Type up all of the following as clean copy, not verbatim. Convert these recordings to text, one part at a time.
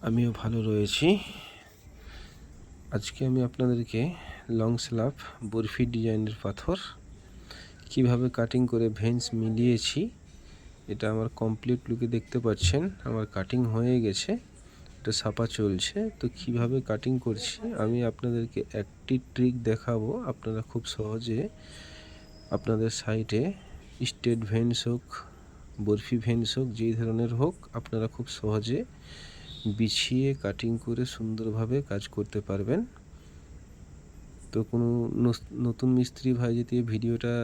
আমিও ভালো রয়েছি। আজকে আমি আপনাদেরকে লং স্ল্যাব বরফি ডিজাইনের পাথর কিভাবে কাটিং করে ভেন্স মিলিয়েছি, এটা আমার কমপ্লিট লুকে দেখতে পাচ্ছেন। আমার কাটিং হয়ে গেছে, এটা ছাপা চলছে। তো কিভাবে কাটিং করছি আমি আপনাদেরকে একটি ট্রিক দেখাবো। আপনারা খুব সহজে আপনাদের সাইটে স্টেট ভেন্স হোক, বরফি ভেন্স হোক, যেই ধরনের হোক, আপনারা খুব সহজে বিছিয়ে কাটিং করে সুন্দরভাবে কাজ করতে পারবেন। তো কোনো নতুন মিস্ত্রি ভাই যদি ভিডিওটা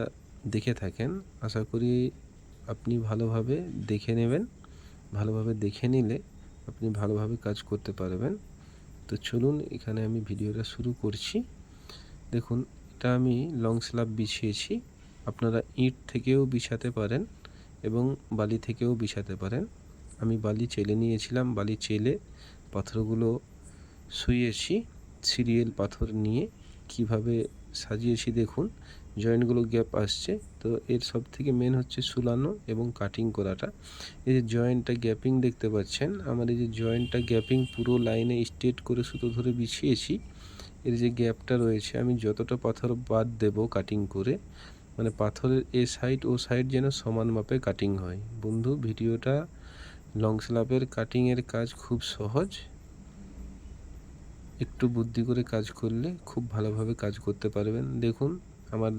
দেখে থাকেন, আশা করি আপনি ভালোভাবে দেখে নেবেন। ভালোভাবে দেখে নিলে আপনি ভালোভাবে কাজ করতে পারবেন। তো চলুন, এখানে আমি ভিডিওটা শুরু করছি। দেখুন, এটা আমি লং স্ল্যাব বিছিয়েছি। আপনারা ইট থেকেও বিছাতে পারেন এবং বালি থেকেও বিছাতে পারেন। আমি বালি চেলে নিয়েছিলাম, বালি চেলে পাথরগুলো শুইয়েছি। সিরিয়াল পাথর নিয়ে কিভাবে সাজিয়েছি দেখুন, জয়েন্টগুলো গ্যাপ আসছে। তো এর সব থেকে মেন হচ্ছে সুলানো এবং কাটিং করাটা। এই যে জয়েন্টটা গ্যাপিং দেখতে পাচ্ছেন, আমার এই যে জয়েন্টটা গ্যাপিং পুরো লাইনে স্ট্রেট করে সুতো ধরে বিছিয়েছি। এর যে গ্যাপটা রয়েছে, আমি যতটা পাথর বাদ দেব কাটিং করে, মানে পাথরের এ সাইড ও সাইড যেন সমান মাপে কাটিং হয়। বন্ধু, ভিডিওটা লং স্ল্যাবের কাটিংয়ের কাজ খুব সহজ। একটু বুদ্ধি করে কাজ করলে খুব ভালোভাবে কাজ করতে পারবেন। দেখুন, আমার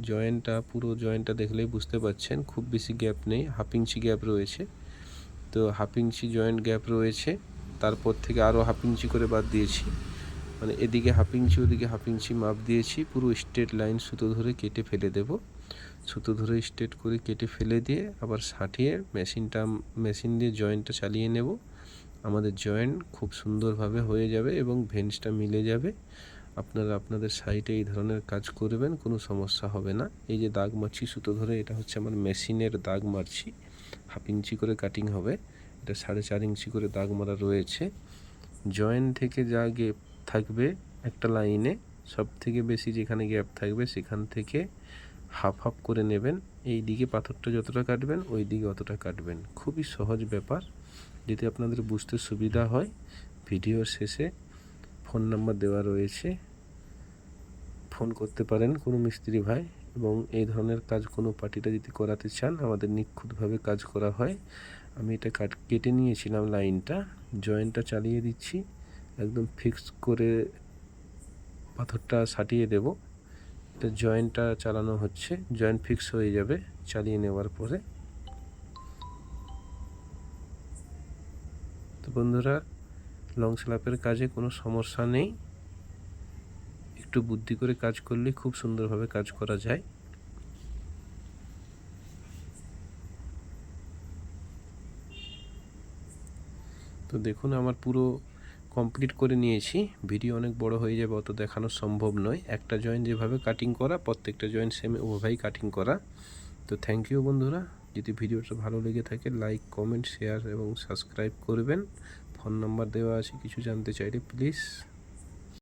জয়েন্টটা, পুরো জয়েন্টটা দেখলেই বুঝতে পারছেন খুব বেশি গ্যাপ নেই, হাফ ইঞ্চি গ্যাপ রয়েছে। তো হাফ ইঞ্চি জয়েন্ট গ্যাপ রয়েছে, তারপর থেকে আরও হাফ ইঞ্চি করে বাদ দিয়েছি। মানে এদিকে হাফ ইঞ্চি, ওদিকে হাফ ইঞ্চি মাপ দিয়েছি। পুরো স্ট্রেট লাইন সুতো ধরে কেটে ফেলে দেব। সুতো ধরে স্ট্রেট করে কেটে ফেলে দিয়ে আবার সাঁটিয়ে মেশিন দিয়ে জয়েন্টটা চালিয়ে নেব। আমাদের জয়েন্ট খুব সুন্দরভাবে হয়ে যাবে এবং ভেন্সটা মিলে যাবে। আপনারা আপনাদের সাইটে এই ধরনের কাজ করবেন, কোনো সমস্যা হবে না। এই যে দাগ মারছি সুতো ধরে, এটা হচ্ছে আমার মেশিনের দাগ মারছি। হাফ ইঞ্চি করে কাটিং হবে, এটা 4.5 ইঞ্চি করে দাগ মারা রয়েছে। জয়েন্ট থেকে যা গ্যাপ থাকবে একটা লাইনে, সব থেকে বেশি যেখানে গ্যাপ থাকবে সেখান থেকে হাফ হাফ করে নেবেন। এই দিকে পাথরটা যতটা কাটবেন ওই দিকে অতটা কাটবেন। খুবই সহজ ব্যাপার। যদি আপনাদের বুঝতে সুবিধা হয়, ভিডিওর শেষে ফোন নাম্বার দেওয়া রয়েছে, ফোন করতে পারেন কোনো মিস্ত্রি ভাই। এবং এই ধরনের কাজ কোনো পার্টিটা যদি করাতে চান, আমাদের নিখুঁতভাবে কাজ করা হয়। আমি এটা কেটে নিয়েছিলাম লাইনটা, জয়েন্টটা চালিয়ে দিচ্ছি, একদম ফিক্স করে পাথরটা সাটিয়ে দেব। এটা জয়েন্টটা চালানো হচ্ছে, জয়েন্ট ফিক্স হয়ে যাবে চালিয়ে নেওয়ার পরে। তো বন্ধুরা, লং স্ল্যাবের কাজে কোনো সমস্যা নেই, একটু বুদ্ধি করে কাজ করলে খুব সুন্দরভাবে কাজ করা যায়। তো দেখুন, আমার পুরো কমপ্লিট করে নিয়েছি। ভিডিও অনেক বড় হয়ে যাবে, অত দেখানো সম্ভব নয়। একটা জয়েন্ট যেভাবে কাটিং করা, প্রত্যেকটা জয়েন্ট সেম ওভাবেই কাটিং করা। তো থ্যাংক ইউ বন্ধুরা। যদি ভিডিওটা ভালো লেগে থাকে, লাইক, কমেন্ট, শেয়ার এবং সাবস্ক্রাইব করবেন। ফোন নাম্বার দেওয়া আছে, কিছু জানতে চাইলে প্লিজ